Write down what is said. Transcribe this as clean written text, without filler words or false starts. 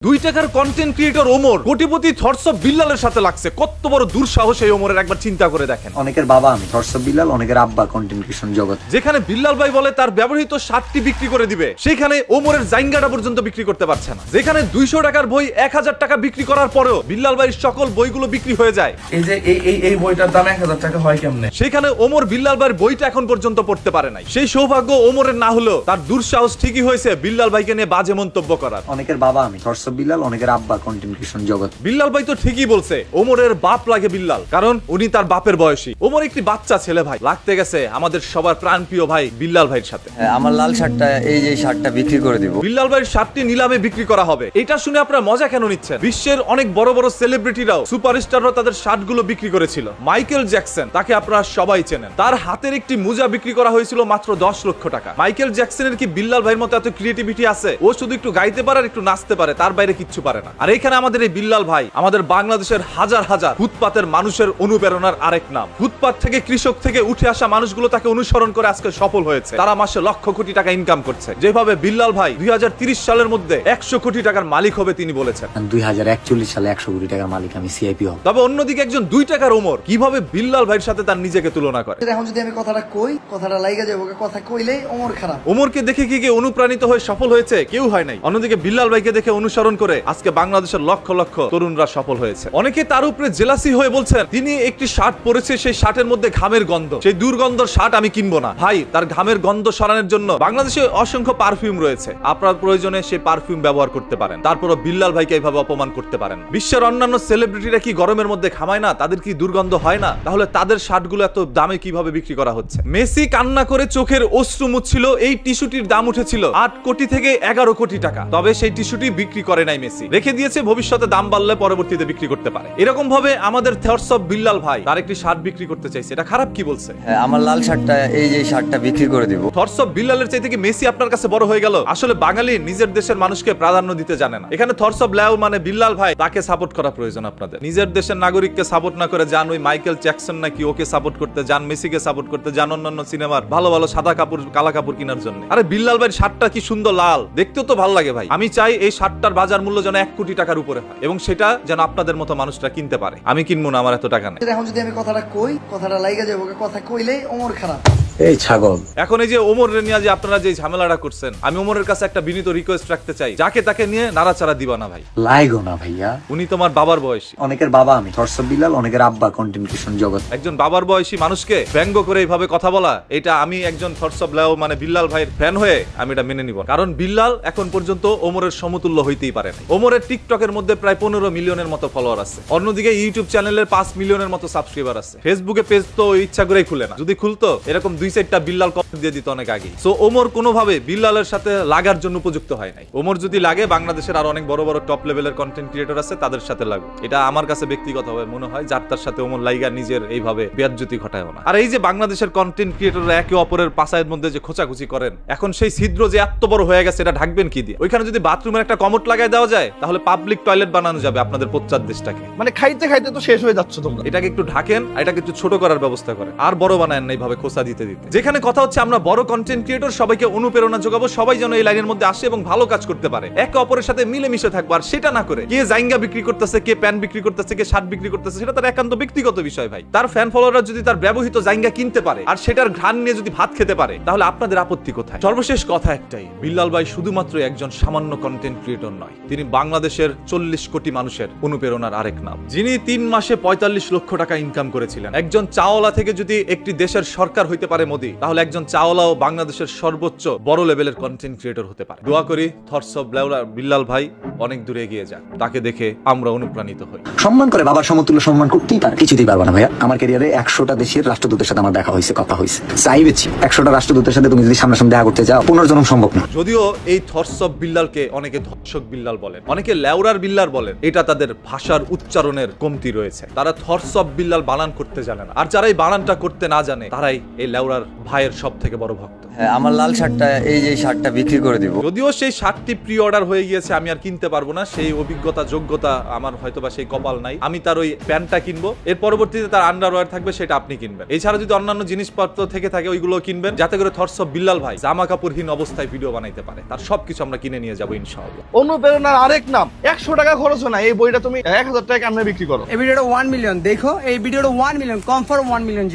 2 টাকার content creator Omar কোটিপতি thoughts of বিল্লালের সাথে লাগছে। কত বড় দুঃসাহস এই ওমরের, একবার চিন্তা করে দেখেন। অনেকের বাবা আমি, থটস অফ বিল্লাল, অনেকের আব্বা কন্টেন্ট ক্রিয়েশন জগৎ। যেখানে বিল্লাল ভাই বলে তার ব্যবহৃত শার্টটি বিক্রি করে দিবে, সেখানে ওমরের জাইঙ্গাটা পর্যন্ত বিক্রি করতে পারছে না। যেখানে 200 টাকার বই 1000 টাকা বিক্রি করার পরেও বিল্লাল ভাইয়ের সকল বইগুলো বিক্রি হয়ে যায়। এই যে এই বইটার দাম 1000 টাকা হয় কেমনে? সেখানে ওমর বিল্লাল ভাইয়ের বইটা এখন পর্যন্ত পড়তে পারে নাই। সেই সৌভাগ্য ওমরের না হলেও তার দুঃসাহস ঠিকই হয়েছে বিল্লাল ভাইকে নিয়ে বাজে মন্তব্য করার। অনেকের বাবা আমি, থটস অফ বিল্লাল, অনেকের আব্বা কন্টেন্ট ক্রিয়েশন জগৎ। বিল্লাল ভাই তো ঠিকই বলছে, ওমরের বাপ লাগে বিল্লাল, কারণ উনি তার বাপের বয়সী। ওমর একটি বাচ্চা ছেলে ভাই, লাগতে গেছে আমাদের সবার প্রাণপ্রিয় ভাই বিল্লাল ভাইয়ের সাথে। আমার লাল শার্টটা, এই যে শার্টটা বিক্রি করে দিব। বিল্লাল ভাইয়ের শার্টটি নিলামে বিক্রি করা হবে। এটা শুনে আপনারা মজা কেন নিচ্ছেন? বিশ্বের অনেক বড় বড় সেলিব্রিটিরাও, সুপারস্টাররাও তাদের শার্টগুলো বিক্রি করেছিল। মাইকেল জ্যাকসন, তাকে আপনারা সবাই চেনেন, তার হাতের একটি মোজা বিক্রি করা হয়েছিল মাত্র 10 লক্ষ টাকা। মাইকেল জ্যাকসনের কি বিল্লাল ভাইয়ের মতো এত ক্রিয়েটিভিটি আছে? ও শুধু একটু গাইতে পারে আর একটু নাচতে পারে, তার বাইরে কিচ্ছু পারে না। আর এখানে আমাদের এই বিল্লাল ভাই আমাদের বাংলাদেশের হাজার হাজার ফুটপাতের মানুষের অনুপ্রেরণার আরেক নাম। ফুটপাত থেকে, কৃষক থেকে উঠে আসা মানুষগুলো তাকে অনুসরণ করে আজকে সফল হয়েছে। তারা মাসে লক্ষ কোটি টাকা ইনকাম করছে। যেভাবে বিল্লাল ভাই 2030 সালের মধ্যে 100 কোটি টাকার মালিক হবে তিনি বলেছেন। 2041 সালে 100 কোটি টাকার মালিক আমি, সিআইপি হব। তবে অন্যদিকে একজন 2 টাকার ওমর কিভাবে বিল্লাল ভাইয়ের সাথে তার নিজেকে তুলনা করে। এখন যদি আমি কথাটা কই, কথাটা লাইগা যাবো, কথা কইলেই ওমর খারাপ। ওমরকে দেখে কি অনুপ্রাণিত হয়ে সফল হয়েছে? কেউ হয় নাই। অন্যদিকে বিল্লাল ভাইকে দেখে অনুসরণ করে আজকে বাংলাদেশের লক্ষ লক্ষ তরুণরা সফল হয়েছে। অনেকে তার উপরে জেলাসি হয়ে বলছেন তিনি একটি শার্ট পরেছে, সেই শার্টের মধ্যে ঘামের গন্ধ, সেই দুর্গন্ধর শার্ট আমি কিনবো না। ভাই, তার ঘামের গন্ধ সরানোর জন্য বাংলাদেশে অসংখ্য পারফিউম রয়েছে, আপনার প্রয়োজনে সেই পারফিউম ব্যবহার করতে পারেন। তারপরও বিল্লাল ভাইকে এইভাবে অপমান করতে পারেন। বিশ্বের অন্যান্য সেলিব্রিটিরা কি গরমের মধ্যে ঘামায় না? তাদের কি দুর্গন্ধ হয় না? তাহলে তাদের শার্টগুলো এত দামে কিভাবে বিক্রি করা হচ্ছে? মেসি কান্না করে চোখের অশ্রু মুছছিল, এই টিস্যুটির দাম উঠেছিল 8 কোটি থেকে 11 কোটি টাকা। তবে সেই টিস্যুটি বিক্রি করে নাই মেসি, রেখে দিয়েছে ভবিষ্যতে দাম বাড়লে পরবর্তীতে বিক্রি করতে পারে। এরকম ভাবে আমাদের থটস অফ বিল্লাল ভাই তার একটি শার্ট বিক্রি করতে চাইছে, এটা খারাপ কি বলছে? আমার লাল শার্টটা, এই যে শার্টটা বিক্রি করে দিব। থটস অফ বিল্লালের চাইতে কি মেসি আপনার কাছে বড় হয়ে গেল? আসলে বাঙালি নিজের দেশের মানুষকে প্রাধান্য দিতে জানে না। এখানে থটস অফ লেও মানে বিল্লাল ভাই, তাকে সাপোর্ট করা প্রয়োজন আপনাদের। নিজের দেশের নাগরিককে সাপোর্ট না করে যান ওই মাইকেল জ্যাকসন নাকি ওকে সাপোর্ট করতে, যান মেসিকে সাপোর্ট করতে, যান অন্যান্য সিনেমার ভালো ভালো সাদা কাপড় কালা কাপড় কেনার জন্য। আরে বিল্লাল ভাইয়ের শার্টটা কি সুন্দর লাল, দেখতেও তো ভালো লাগে ভাই। আমি চাই এই শার্টটার বাজার মূল্য যেন 1 কোটি টাকার উপরে হয় এবং সেটা যেন আপনাদের মতো মানুষরা কিনতে পারে। আমি কিনবো না, আমার এত টাকা নেই। এখন যদি আমি কথাটা কই, কথাটা লাইগা যাবো, কথা কইলেই ওমর খারাপ। এই ছাগল, এখন এই যে ওমরের নিয়ে যে আপনারা যে ঝামেলাটা করছেন, আমি ওমরের কাছে একটা বিনীত রিকোয়েস্ট রাখতে চাই, যাকে তাকে নিয়ে নাড়াচাড়া দিবা না ভাই। লাইগো না ভাইয়া, উনি তোমার বাবার বয়সী। অনেকের বাবা আমি, থটস অফ বিল্লাল, অনেকের আব্বা কন্টেন্ট ক্রিয়েশন জগৎ। একজন বাবার বয়সী মানুষকে ব্যঙ্গ করে এইভাবে কথা বলা, এটা আমি একজন থটস অফ লেও মানে বিল্লাল ভাইয়ের ফ্যান হয়ে আমি এটা মেনে নিব। কারণ বিল্লাল এখন পর্যন্ত ওমরের সমতুল্য হইতেই পারে না। ওমরের টিকটকের মধ্যে প্রায় 15 মিলিয়নের মতো ফলোয়ার আছে। অন্যদিকে ইউটিউব চ্যানেলের 5 মিলিয়নের মতো সাবস্ক্রাইবার আছে। ফেসবুকে পেজ তো ইচ্ছা করেই খুলে না, যদি খুলতো এরকম 2-4টা বিল্লাল দিয়ে দিত অনেক আগে। সো ওমর কোনোভাবে বিল্লালের সাথে লাগার জন্য উপযুক্ত হয় নাই। ওমর যদি লাগে, বাংলাদেশের আর অনেক বড় বড় টপ লেভেলের কন্টেন্ট ক্রিয়েটর আছে, তাদের সাথে লাগু। এটা আমার কাছে ব্যক্তিগতভাবে মনে হয়, যার তার সাথে ওমর লাইগা নিজের এইভাবে বেয়াজ্জতি ঘটায় না। আর এই যে বাংলাদেশের কন্টেন্ট ক্রিয়েটররা একে অপরের পাছায়ের মধ্যে যে খোঁচাখুচি করেন, এখন সেই ছিদ্র যে এত বড় হয়ে গেছে, এটা ঢাকবেন কি দিয়ে? ওইখানে যদি বাথরুমের একটা কমোড লাগাই দেওয়া যায়, তাহলে পাবলিক টয়লেট বানানো যাবে আপনাদের পশ্চাৎ দেশটাকে। মানে খাইতে খাইতে তো শেষ হয়ে যাচ্ছে তোমরা। এটাকে একটু ঢাকেন, এটাকে একটু ছোট করার ব্যবস্থা করেন, আর বড় বানায়েন না এইভাবে খোঁচা দিতে দিতে। যেখানে কথা হচ্ছে আমরা বড় কন্টেন্ট ক্রিয়েটর সবাইকে অনুপ্রেরণা যোগাবো, সবাই যেন এই লাইনের মধ্যে আসে এবং ভালো কাজ করতে পারে, একে অপরের সাথে মিলেমিশে থাকবো। আর সেটা না করে কে জাইঙ্গা বিক্রি করতেছে, কে প্যান বিক্রি করতেছে, কে শার্ট বিক্রি করতেছে, সেটা তার একান্ত ব্যক্তিগত বিষয় ভাই। তার ফ্যান ফলোয়াররা যদি তার ব্যবহৃত জাইঙ্গা কিনতে পারে আর সেটার ঘ্রাণ নিয়ে যদি ভাত খেতে পারে, তাহলে আপনাদের আপত্তি কোথায়? সর্বশেষ কথা একটাই, বিল্লাল ভাই শুধুমাত্র একজন সামান্য কন্টেন্ট ক্রিয়েটর নয়, তিনি বাংলাদেশের 40 কোটি মানুষের অনুপ্রেরণার আরেক নাম, যিনি 3 মাসে 45 লক্ষ টাকা ইনকাম করেছিলেন। একজন চাওয়ালা থেকে যদি একটি দেশের সরকার হইতে পারে মোদি, তাহলে একজন চাওয়ালাও বাংলাদেশের সর্বোচ্চ বড় লেভেলের কন্টেন্ট ক্রিয়েটর হতে পারে। দোয়া করি থটস অফ বিল্লাল ভাই অনেক দূরে এগিয়ে যাক, তাকে দেখে আমরা অনুপ্রাণিত হই। সম্মান করে বাবার সমতুল্য সম্মান করতেই পারে, কিছুতেই পারবে না ভাইয়া। আমার ক্যারিয়ারে 100টা দেশের রাষ্ট্রদূতের সাথে আমার দেখা হয়েছে, কথা হয়েছে, চাইবেছি 100টা রাষ্ট্রদূতের সাথে তুমি যদি সামনাসামনি দেখা করতে যাও, পুনর্জন্ম সম্ভব না। যদিও এই থটস অফ বিল্লালকে অনেকে ধর্ষক বিল্লাল বলেন, অনেকে লেউরার বিল্লাল বলেন, এটা তাদের ভাষার উচ্চারণের কমতি রয়েছে। তারা থটস অফ বিল্লাল বানান করতে জানে না, আর যারা এই বানানটা করতে না জানে তারাই এই লেউরা আন্ডারওয়্যার ভাইয়ের সব থেকে বড় ভক্ত। হ্যাঁ, আমার লাল শার্টটা এই যে শার্টটা বিক্রি করে দিব। যদিও সেই শার্টটি প্রি অর্ডার হয়ে গিয়েছে, আমি আর কিনতে পারবো না, সেই অভিজ্ঞতা যোগ্যতা আমার হয়তোবা সেই কপাল নাই। আমি তার ওই প্যান্টটা কিনবো, এর পরবর্তীতে তার আন্ডারওয়্যার থাকবে, সেটা আপনি কিনবেন। এছাড়া যদি অন্যান্য জিনিসপত্র থেকে থাকে ওইগুলো কিনবেন, যাতে করে থটস অফ বিল্লাল ভাই জামা কাপড়হীন অবস্থায় ভিডিও বানাইতে পারে। তার সবকিছু আমরা কিনে নিয়ে যাবো ইনশাআল্লাহ। অনুপ্রেরণার আরেক নাম, 100 টাকা খরচ হয় না এই বইটা তুমি 1000 টাকা কেমনে বিক্রি করো। এই ভিডিওটা 1 মিলিয়ন দেখো, এই ভিডিওটা 1 মিলিয়ন কনফার্ম 1 মিলিয়ন